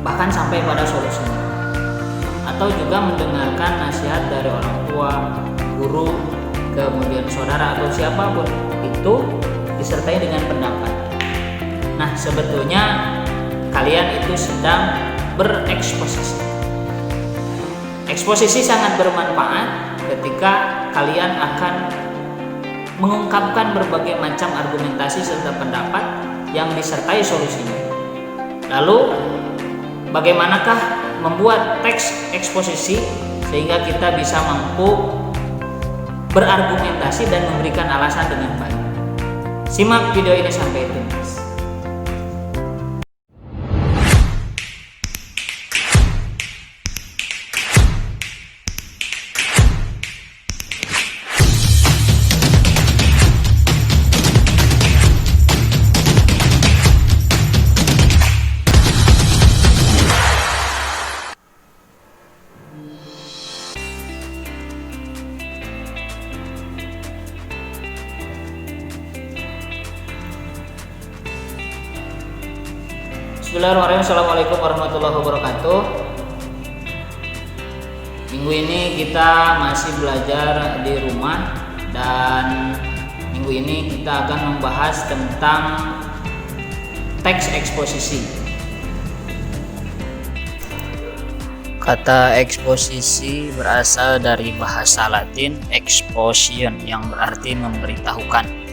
bahkan sampai pada solusinya. Atau juga mendengarkan nasihat dari orang tua, guru, kemudian saudara atau siapapun, itu disertai dengan pendapat. Nah, sebetulnya kalian itu sedang bereksposisi. Eksposisi sangat bermanfaat ketika kalian akan mengungkapkan berbagai macam argumentasi serta pendapat yang disertai solusinya. Lalu, bagaimanakah membuat teks eksposisi sehingga kita bisa mampu berargumentasi dan memberikan alasan dengan baik? Simak video ini sampai tuntas. Bismillahirrahmanirrahim. Assalamualaikum warahmatullahi wabarakatuh. Minggu ini kita masih belajar di rumah, dan minggu ini kita akan membahas tentang teks eksposisi. Kata eksposisi berasal dari bahasa Latin exposition yang berarti memberitahukan.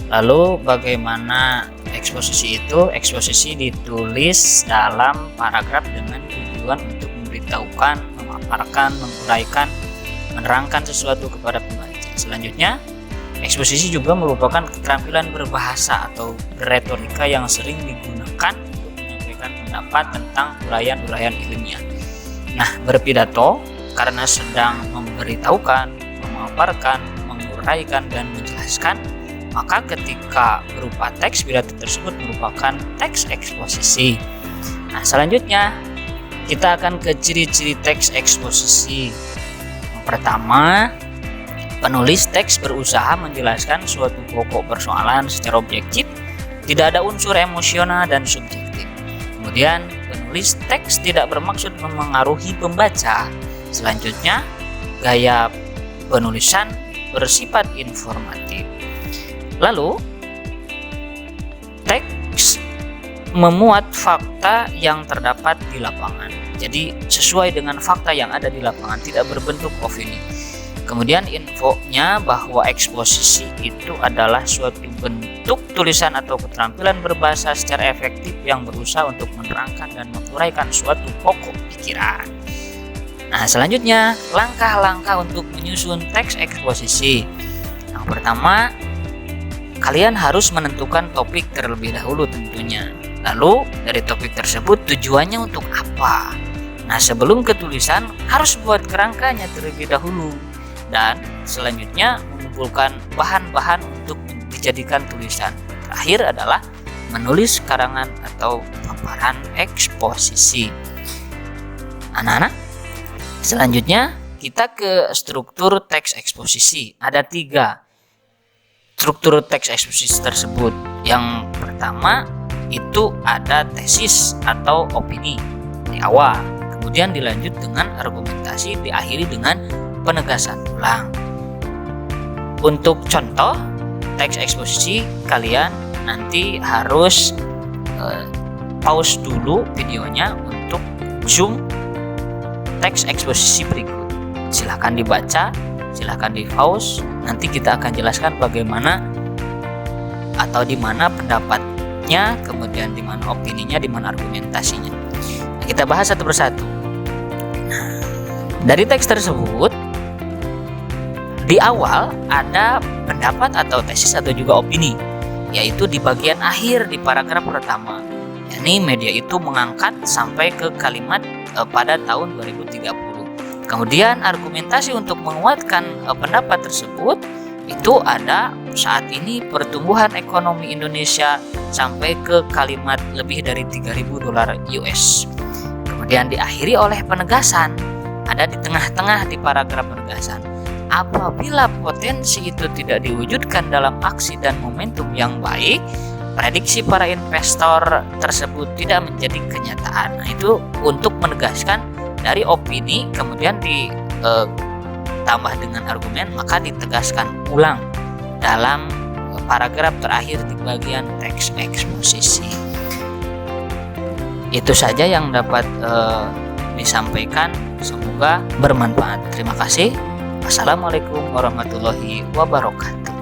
Lalu bagaimana eksposisi itu? Eksposisi ditulis dalam paragraf dengan tujuan untuk memberitahukan, memaparkan, menguraikan, menerangkan sesuatu kepada pembaca. Selanjutnya, eksposisi juga merupakan keterampilan berbahasa atau retorika yang sering digunakan untuk menyampaikan pendapat tentang uraian-uraian ilmiah. Nah, berpidato karena sedang memberitahukan, memaparkan, menguraikan, dan menjelaskan, maka ketika berupa teks, pidato tersebut merupakan teks eksposisi. Nah, selanjutnya kita akan ke ciri-ciri teks eksposisi. Yang pertama, penulis teks berusaha menjelaskan suatu pokok persoalan secara objektif, tidak ada unsur emosional dan subjektif. Kemudian, penulis teks tidak bermaksud memengaruhi pembaca. Selanjutnya, gaya penulisan bersifat informatif. Lalu, teks memuat fakta yang terdapat di lapangan. Jadi, sesuai dengan fakta yang ada di lapangan, tidak berbentuk opini. Kemudian, infonya bahwa eksposisi itu adalah suatu bentuk tulisan atau keterampilan berbahasa secara efektif yang berusaha untuk menerangkan dan menguraikan suatu pokok pikiran. Nah, selanjutnya, langkah-langkah untuk menyusun teks eksposisi. Yang pertama, kalian harus menentukan topik terlebih dahulu tentunya. Lalu dari topik tersebut tujuannya untuk apa? Nah, sebelum ketulisan harus buat kerangkanya terlebih dahulu. Dan selanjutnya mengumpulkan bahan-bahan untuk dijadikan tulisan. Terakhir adalah menulis karangan atau paparan eksposisi. Anak-anak, selanjutnya kita ke struktur teks eksposisi. Ada 3 struktur teks eksposisi tersebut. Yang pertama itu ada tesis atau opini di awal, kemudian dilanjut dengan argumentasi, diakhiri dengan penegasan ulang. Untuk contoh teks eksposisi, kalian nanti harus pause dulu videonya untuk zoom teks eksposisi berikut. Silahkan dibaca, silahkan di pause. Nanti kita akan jelaskan bagaimana atau di mana pendapatnya, kemudian di mana opininya, di mana argumentasinya. Nah, kita bahas satu persatu. Nah, dari teks tersebut, di awal ada pendapat atau tesis atau juga opini, yaitu di bagian akhir di paragraf pertama. yakni media itu mengangkat sampai ke kalimat pada tahun 2030. Kemudian argumentasi untuk menguatkan pendapat tersebut itu ada saat ini pertumbuhan ekonomi Indonesia sampai ke kalimat lebih dari $3.000 US. Kemudian diakhiri oleh penegasan, ada di tengah-tengah di paragraf penegasan. Apabila potensi itu tidak diwujudkan dalam aksi dan momentum yang baik, prediksi para investor tersebut tidak menjadi kenyataan. Nah, itu untuk menegaskan dari opini kemudian ditambah dengan argumen, maka ditegaskan ulang dalam paragraf terakhir di bagian teks eksposisi. Itu saja yang dapat disampaikan, semoga bermanfaat. Terima kasih. Assalamualaikum warahmatullahi wabarakatuh.